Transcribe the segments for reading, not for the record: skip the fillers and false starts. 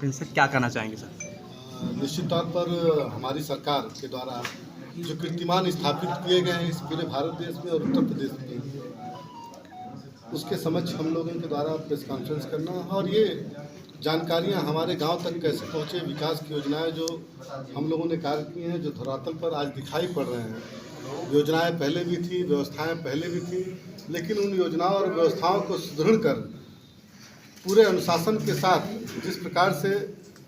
Pension, क्या कहना चाहेंगे सर? निश्चित तौर पर हमारी सरकार के द्वारा जो कीर्तिमान स्थापित किए गए हैं इस पूरे भारत देश में और उत्तर प्रदेश में, उसके समक्ष हम लोगों के द्वारा प्रेस कॉन्फ्रेंस करना और ये जानकारियां हमारे गांव तक कैसे पहुंचे, विकास की योजनाएं जो हम लोगों ने कार्य की हैं, जो धरातल पर आज दिखाई पड़ रहे हैं। योजनाएं पहले भी थी, व्यवस्थाएं पहले भी थी, लेकिन उन योजनाओं और व्यवस्थाओं को सुदृढ़ कर पूरे अनुशासन के साथ जिस प्रकार से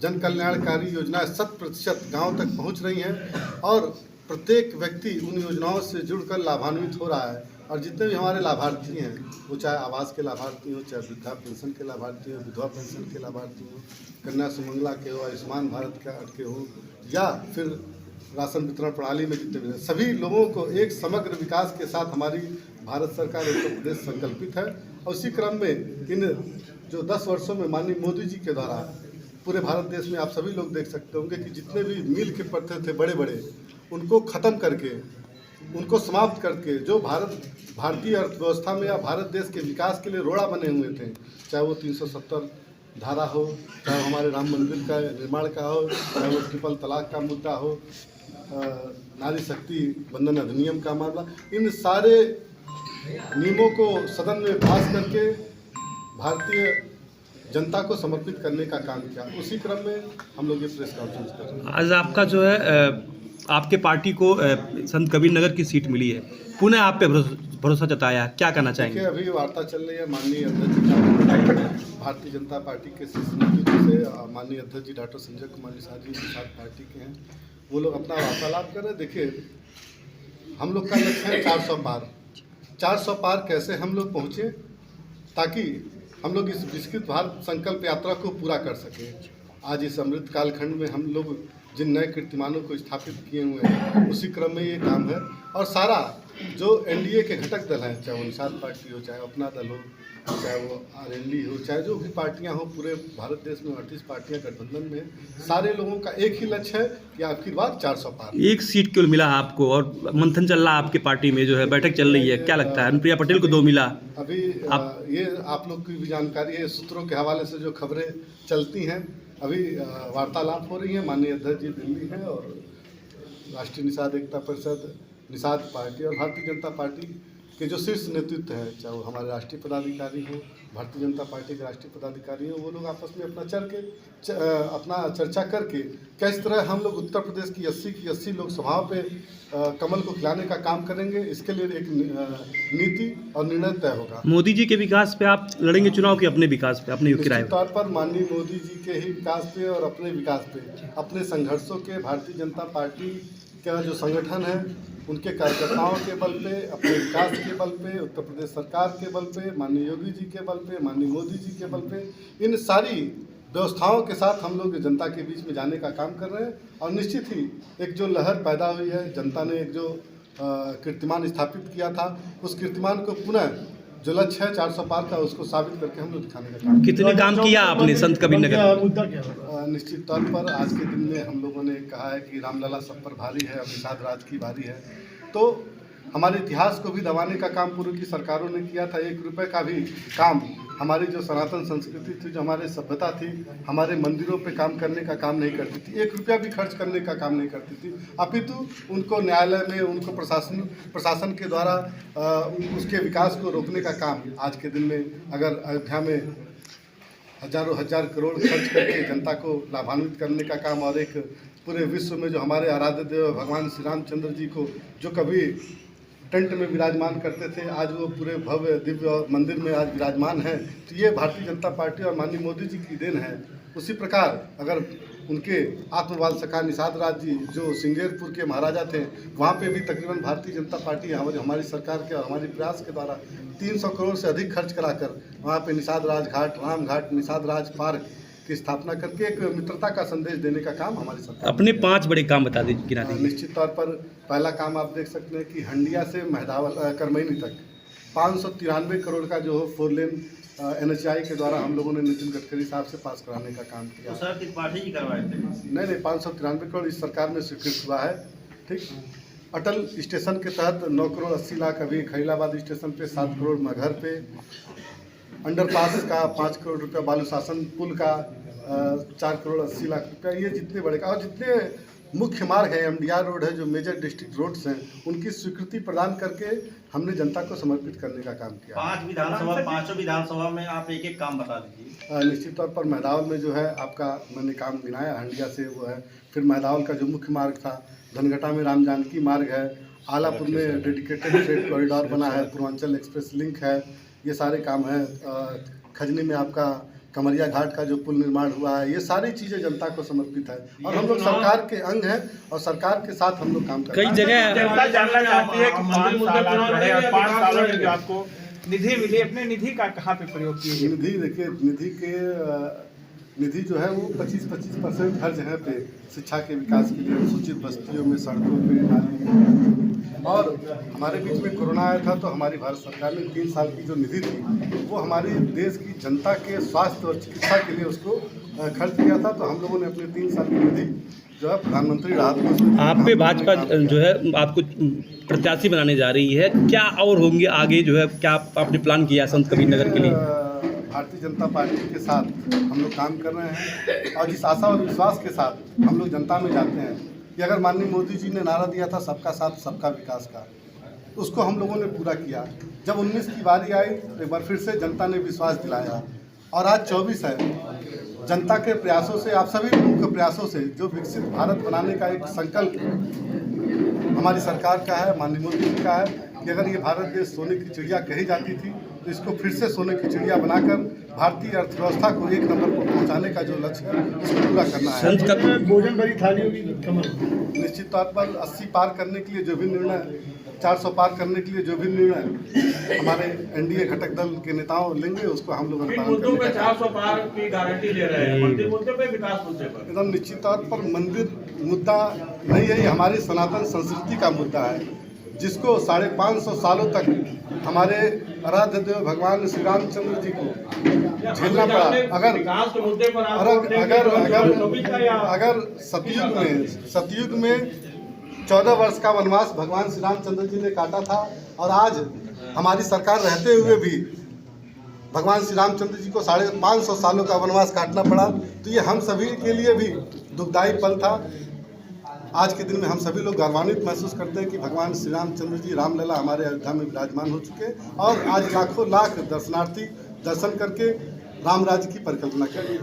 जन कल्याणकारी योजनाएं 100% गाँव तक पहुँच रही हैं और प्रत्येक व्यक्ति उन योजनाओं से जुड़कर लाभान्वित हो रहा है। और जितने भी हमारे लाभार्थी हैं, वो चाहे आवास के लाभार्थी हो, चाहे वृद्धा पेंशन के लाभार्थी हो, विधवा पेंशन के लाभार्थी हो, कन्या सुमंगला के हो, आयुष्मान भारत के हो, या फिर राशन वितरण प्रणाली में जितने भी, सभी लोगों को एक समग्र विकास के साथ हमारी भारत सरकार उत्तर प्रदेश संकल्पित है। और उसी क्रम में इन जो 10 वर्षों में माननीय मोदी जी के द्वारा पूरे भारत देश में आप सभी लोग देख सकते होंगे कि जितने भी मील के पत्थर थे बड़े बड़े, उनको ख़त्म करके, उनको समाप्त करके, जो भारतीय अर्थव्यवस्था में या भारत देश के विकास के लिए रोड़ा बने हुए थे, चाहे वो 370 धारा हो, चाहे हमारे राम मंदिर का निर्माण का हो, चाहे वो ट्रिपल तलाक का मुद्दा हो, नारी शक्ति बंधन अधिनियम का मामला, इन सारे नियमों को सदन में पास करके भारतीय जनता को समर्पित करने का काम किया। उसी क्रम में हम लोग ये प्रेस कॉन्फ्रेंस कर रहे हैं। आज आपका जो है आपके पार्टी को संत कबीर नगर की सीट मिली है, पुनः आप पे भरोसा जताया, क्या कहना चाहेंगे? अभी वार्ता चल रही है माननीय अध्यक्ष जी का, भारतीय जनता पार्टी के शीर्ष नेतृत्व से माननीय अध्यक्ष जी डॉक्टर संजय कुमार निषाद जी निषाद पार्टी के हैं, वो लोग अपना वार्तालाप कर रहे हैं। देखिए, हम लोग का लक्ष्य है 400 पार। 400 पार कैसे हम लोग पहुँचे, ताकि हम लोग इस विकसित भारत संकल्प यात्रा को पूरा कर सकें। आज इस अमृत कालखंड में हम लोग जिन नए कीर्तिमानों को स्थापित किए हुए हैं, उसी क्रम में ये काम है। और सारा जो एनडीए के घटक दल हैं, चाहे वो निषाद पार्टी हो, चाहे अपना दल हो, चाहे वो आरएलडी हो, चाहे जो भी पार्टियां हो, पूरे भारत देश में 38 पार्टियां गठबंधन में, सारे लोगों का एक ही लक्ष्य है कि आखिर बार 400 पार। एक सीट क्यों मिला आपको, और मंथन चल रहा है आपकी पार्टी में, जो है बैठक चल रही है, क्या लगता है? अनुप्रिया पटेल को 2 मिला। अभी ये आप लोग की भी जानकारी है, सूत्रों के हवाले से जो खबरें चलती हैं, अभी वार्तालाप हो रही है। माननीय अध्यक्ष जी दिल्ली हैं और राष्ट्रीय निषाद एकता परिषद, निषाद पार्टी और भारतीय जनता पार्टी के जो शीर्ष नेतृत्व है, चाहे वो हमारे राष्ट्रीय पदाधिकारी हो, भारतीय जनता पार्टी के राष्ट्रीय पदाधिकारी हो, वो लोग आपस में अपना चर्चा करके किस तरह हम लोग उत्तर प्रदेश की 80 की 80 लोकसभाओं पे कमल को खिलाने का काम करेंगे, इसके लिए एक नीति और निर्णय तय होगा। मोदी जी के विकास पे आप लड़ेंगे चुनाव के, अपने विकास पे, अपने किराए तौर पर माननीय मोदी जी के ही विकास पे और अपने विकास पे, अपने संघर्षों के, भारतीय जनता पार्टी का जो संगठन है उनके कार्यकर्ताओं के बल पे, अपने विकास के बल पे, उत्तर प्रदेश सरकार के बल पे, माननीय योगी जी के बल पे, माननीय मोदी जी के बल पे, इन सारी व्यवस्थाओं के साथ हम लोग जनता के बीच में जाने का काम कर रहे हैं। और निश्चित ही एक जो लहर पैदा हुई है, जनता ने एक जो कीर्तिमान स्थापित किया था, उस कीर्तिमान को पुनः जो लक्ष्य है 400 पार का, उसको साबित करके हम लोग दिखाने का काम। कितने काम किया आपने संत कबीर नगर? निश्चित तौर पर आज के दिन में हम लोगों ने कहा है कि रामलला सब पर भारी है, अब निषाद राज की बारी है। तो हमारे इतिहास को भी दबाने का काम पूर्व की सरकारों ने किया था। 1 रुपये का भी काम, हमारी जो सनातन संस्कृति थी, जो हमारी सभ्यता थी, हमारे मंदिरों पे काम करने का काम नहीं करती थी, 1 रुपया भी खर्च करने का काम नहीं करती थी, अपितु उनको न्यायालय में, उनको प्रशासन के द्वारा उसके विकास को रोकने का काम आज के दिन में, अगर अयोध्या में हजारों हजार करोड़ खर्च करके जनता को लाभान्वित करने का काम, और एक पूरे विश्व में जो हमारे आराध्य देव भगवान श्री रामचंद्र जी को जो कभी टेंट में विराजमान करते थे, आज वो पूरे भव्य दिव्य मंदिर में आज विराजमान है, तो ये भारतीय जनता पार्टी और माननीय मोदी जी की देन है। उसी प्रकार अगर उनके आत्मबाल सखा निषाद राज जी जो सिंगेरपुर के महाराजा थे, वहाँ पे भी तकरीबन भारतीय जनता पार्टी हमारी सरकार के और हमारे प्रयास के द्वारा 300 करोड़ से अधिक खर्च कराकर वहाँ पे निषाद राज घाट, राम घाट, निषाद राज पार्क की स्थापना करके एक मित्रता का संदेश देने का काम हमारी सरकार। अपने 5 बड़े काम बता दीजिए। निश्चित तौर पर पहला काम आप देख सकते हैं कि हंडिया से महदावल करमैनी तक 593 करोड़ का जो 4 लेन NHAI के द्वारा हम लोगों ने नितिन गडकरी साहब से पास कराने का काम किया। तो सर किस पार्टी जी करवाए थे? नहीं, 593 करोड़ इस सरकार में स्वीकृत हुआ है। ठीक, अटल स्टेशन के तहत 9 करोड़ 80 लाख अभी खैलाबाद स्टेशन पे, 7 करोड़ मगहर पे, अंडरपास का 5 करोड़ रुपया, बालू शासन पुल का 4,80,00,000 रुपया, ये जितने बड़े और जितने मुख्य मार्ग है, MDR रोड है, जो मेजर डिस्ट्रिक्ट रोड्स हैं, उनकी स्वीकृति प्रदान करके हमने जनता को समर्पित करने का काम किया। पांचों विधानसभा में आप एक एक काम बता दीजिए। निश्चित तौर पर महदावल में जो है आपका मैंने काम गिनाया, हंडिया से वो है, फिर महदावल का जो मुख्य मार्ग था, धनघटा में राम जानकी मार्ग है, आलापुर में डेडिकेटेड फ्रेट कॉरिडोर बना है, पूर्वांचल एक्सप्रेस लिंक है, ये सारे काम हैं। खजनी में आपका कमरिया घाट का जो पुल निर्माण हुआ है, ये सारी चीज़ें जनता को समर्पित है और हम लोग सरकार के अंग हैं और सरकार के साथ हम लोग काम कर रहे हैं। कई जगह जनता जानना चाहती है कि 5 सालों में जो आपको निधि मिली, अपने निधि का कहाँ पे प्रयोग किए? निधि देखिए, निधि जो है वो 25% हर जगह पे शिक्षा के विकास के लिए, अनुसूचित बस्तियों में, सड़कों पे, नाली में। और हमारे बीच में कोरोना आया था तो हमारी भारत सरकार ने 3 साल की जो निधि थी वो हमारी देश की जनता के स्वास्थ्य और चिकित्सा के लिए उसको खर्च किया था। तो हम लोगों ने अपने 3 साल की निधि जो है प्रधानमंत्री राहत कोष आप पे भाजपा जो है आपको प्रत्याशी बनाने जा रही है, क्या और होंगे आगे जो है, क्या आपने प्लान किया संत कबीर नगर के लिए? भारतीय जनता पार्टी के साथ हम लोग काम कर रहे हैं और जिस आशा और विश्वास के साथ हम लोग जनता में जाते हैं कि अगर माननीय मोदी जी ने नारा दिया था सबका साथ सबका विकास का, उसको हम लोगों ने पूरा किया। जब 19 की बारी आई तो एक बार फिर से जनता ने विश्वास दिलाया और आज 24 है। जनता के प्रयासों से, आप सभी लोगों के प्रयासों से जो विकसित भारत बनाने का एक संकल्प हमारी सरकार का है, माननीय मोदी जी का है कि अगर ये भारत देश सोने की चिड़िया कही जाती थी तो इसको फिर से सोने की चिड़िया बनाकर भारतीय अर्थव्यवस्था को 1 नंबर पर पहुंचाने का जो लक्ष्य है उसको पूरा करना है। भोजन भरी थालियों की कमर निश्चित तौर पर 80 पार करने के लिए जो भी निर्णय, 400 पार करने के लिए जो भी निर्णय हमारे NDA घटक दल के नेताओं लेंगे उसको हम लोग मुद्दों पे 400 पार की गारंटी ले रहे हैं, मंदिर मुद्दे पे, विकास मुद्दे पर एकदम निश्चित तौर पर मंदिर मुद्दा नहीं है, ये हमारी सनातन संस्कृति का मुद्दा है जिसको 550 सालों तक हमारे आराध्य देव भगवान श्री रामचंद्र जी को झेलना पड़ा। अगर सतयुग में 14 वर्ष का वनवास भगवान श्री रामचंद्र जी ने काटा था और आज हमारी सरकार रहते हुए भी भगवान श्री रामचंद्र जी को 550 सालों का वनवास काटना पड़ा, तो ये हम सभी के लिए भी दुखदायी पल था। आज के दिन में हम सभी लोग गौरवान्वित महसूस करते हैं कि भगवान श्री रामचंद्र जी रामलला हमारे अयोध्या में विराजमान हो चुके और आज लाखों लाख दर्शनार्थी दर्शन करके राम राज्य की परिकल्पना करें।